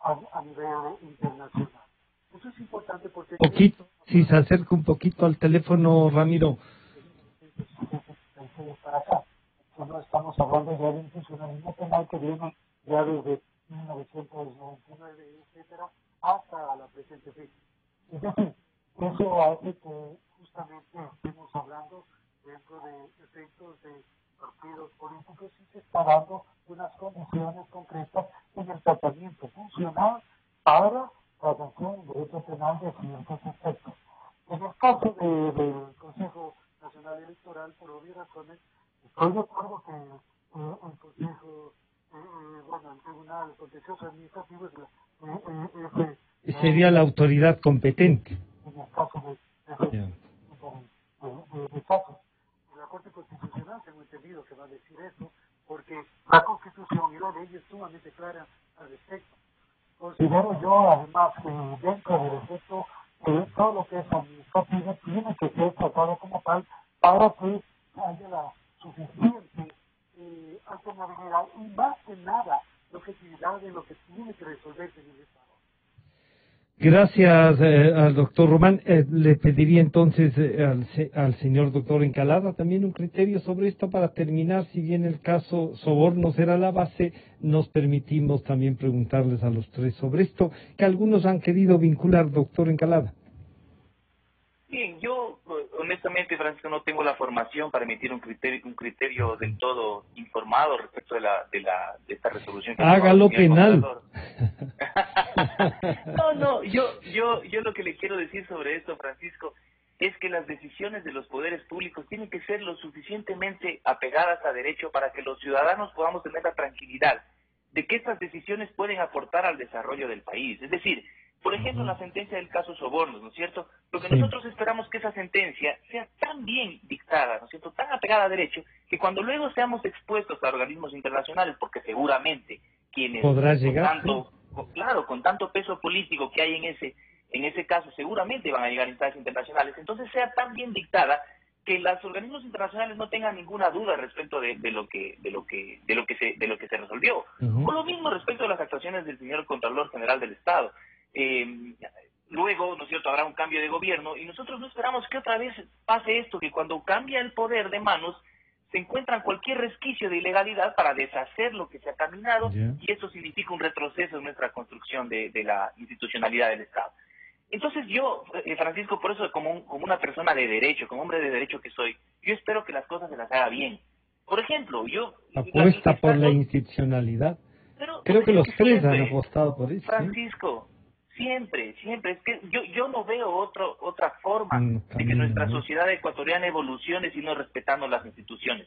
Speaker 3: a nivel internacional. Eso es importante porque...
Speaker 1: Si se acerca un poquito al teléfono, Ramiro.
Speaker 3: Para acá. No estamos hablando ya de un funcionalismo penal que viene ya desde 1999, etcétera, hasta la presente fecha. Es decir, eso hace que justamente estemos hablando dentro de efectos de partidos políticos y se está dando unas condiciones concretas en el tratamiento funcional para la sanción del derecho penal de ciertos aspectos. En el caso del Consejo Nacional Electoral, por obvias razones, estoy de acuerdo que el Consejo, el Tribunal Contencioso Administrativo
Speaker 1: sería la autoridad competente.
Speaker 3: En el caso de casos. La Corte Constitucional, tengo entendido que va a decir eso, porque la Constitución y la ley es sumamente clara al respecto. Considero yo, además, que dentro del efecto, todo lo que es administrativo tiene que ser tratado como tal para que haya la suficiente alternativa y más que nada la objetividad de lo que tiene que resolverse en el Estado.
Speaker 1: Gracias al doctor Román. Le pediría entonces al señor doctor Encalada también un criterio sobre esto para terminar. Si bien el caso sobornos era la base, nos permitimos también preguntarles a los tres sobre esto, que algunos han querido vincular, doctor Encalada.
Speaker 4: Bien, yo honestamente, Francisco, no tengo la formación para emitir un criterio del todo informado respecto de esta resolución.
Speaker 1: Hágalo penal.
Speaker 4: No, yo lo que le quiero decir sobre esto, Francisco, es que las decisiones de los poderes públicos tienen que ser lo suficientemente apegadas a derecho para que los ciudadanos podamos tener la tranquilidad de que estas decisiones pueden aportar al desarrollo del país. Es decir, por ejemplo, la sentencia del caso Sobornos, ¿no es cierto? Lo que nosotros esperamos que esa sentencia sea tan bien dictada, ¿no es cierto?, tan apegada a derecho, que cuando luego seamos expuestos a organismos internacionales, porque seguramente quienes
Speaker 1: podrá llegar,
Speaker 4: con tanto peso político que hay en ese caso, seguramente van a llegar a instancias internacionales, entonces sea tan bien dictada que los organismos internacionales no tengan ninguna duda respecto de lo que se resolvió. O lo mismo respecto a las actuaciones del señor Contralor General del Estado. Luego, ¿no es cierto?, habrá un cambio de gobierno y nosotros no esperamos que otra vez pase esto, que cuando cambia el poder de manos se encuentran cualquier resquicio de ilegalidad para deshacer lo que se ha caminado, y eso significa un retroceso en nuestra construcción de la institucionalidad del Estado. Entonces yo, Francisco, por eso como una persona de derecho, como hombre de derecho que soy, yo espero que las cosas se las haga bien. Por ejemplo, yo...
Speaker 1: Apuesta por la institucionalidad. Creo que los tres han apostado por eso.
Speaker 4: Francisco, siempre, es que yo no veo otra forma de que nuestra sociedad ecuatoriana evolucione sino respetando las instituciones.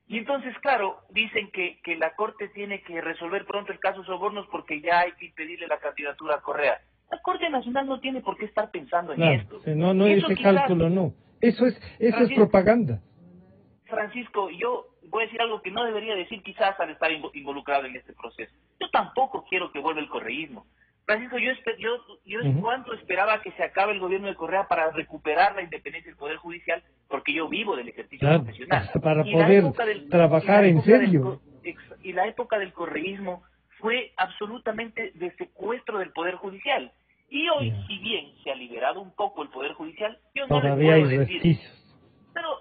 Speaker 4: Y entonces, claro, dicen que la Corte tiene que resolver pronto el caso Sobornos porque ya hay que impedirle la candidatura a Correa. La Corte Nacional no tiene por qué estar pensando en esto.
Speaker 1: No, ese cálculo no. Eso es propaganda.
Speaker 4: Francisco, yo voy a decir algo que no debería decir quizás al estar involucrado en este proceso. Yo tampoco quiero que vuelva el correísmo. Francisco, yo cuánto esperaba que se acabe el gobierno de Correa para recuperar la independencia del Poder Judicial, porque yo vivo del ejercicio profesional.
Speaker 1: Para poder trabajar en serio.
Speaker 4: Y la época del correísmo fue absolutamente de secuestro del Poder Judicial. Y hoy, si bien se ha liberado un poco el Poder Judicial, yo no le puedo decir,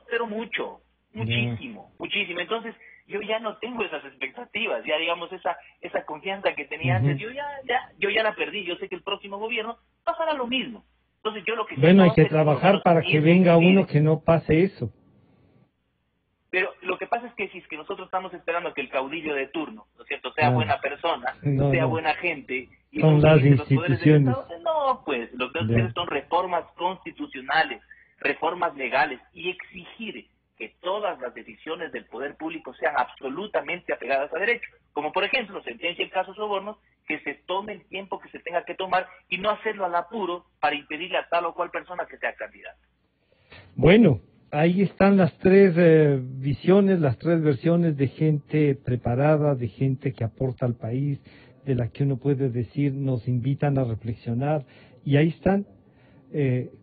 Speaker 4: pero muchísimo. Entonces, yo ya no tengo esas expectativas, ya digamos esa confianza que tenía antes, yo ya la perdí. Yo sé que el próximo gobierno pasará lo mismo. Entonces yo lo que
Speaker 1: hay que trabajar para que venga uno que no pase eso.
Speaker 4: Pero lo que pasa es que si es que nosotros estamos esperando que el caudillo de turno, ¿no es cierto?, sea buena persona, sea buena gente, y
Speaker 1: son las instituciones.
Speaker 4: Pues lo que hacen son reformas constitucionales, reformas legales, y exigir que todas las decisiones del poder público sean absolutamente apegadas a derecho, como por ejemplo, sentencia el caso Sobornos, que se tome el tiempo que se tenga que tomar y no hacerlo al apuro para impedirle a tal o cual persona que sea candidata.
Speaker 1: Bueno, ahí están las tres visiones, las tres versiones de gente preparada, de gente que aporta al país, de la que uno puede decir nos invitan a reflexionar, y ahí están.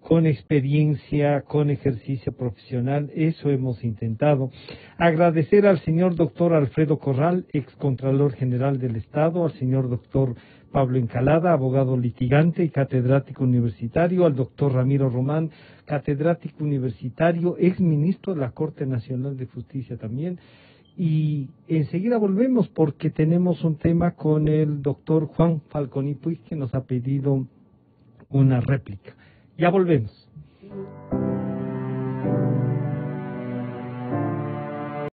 Speaker 1: Con experiencia, con ejercicio profesional, eso hemos intentado. Agradecer al señor doctor Alfredo Corral, ex Contralor General del Estado, al señor doctor Pablo Encalada, abogado litigante y catedrático universitario, al doctor Ramiro Román, catedrático universitario, ex ministro de la Corte Nacional de Justicia también. Y enseguida volvemos porque tenemos un tema con el doctor Juan Falconi Puig, que nos ha pedido una réplica. Ya volvemos.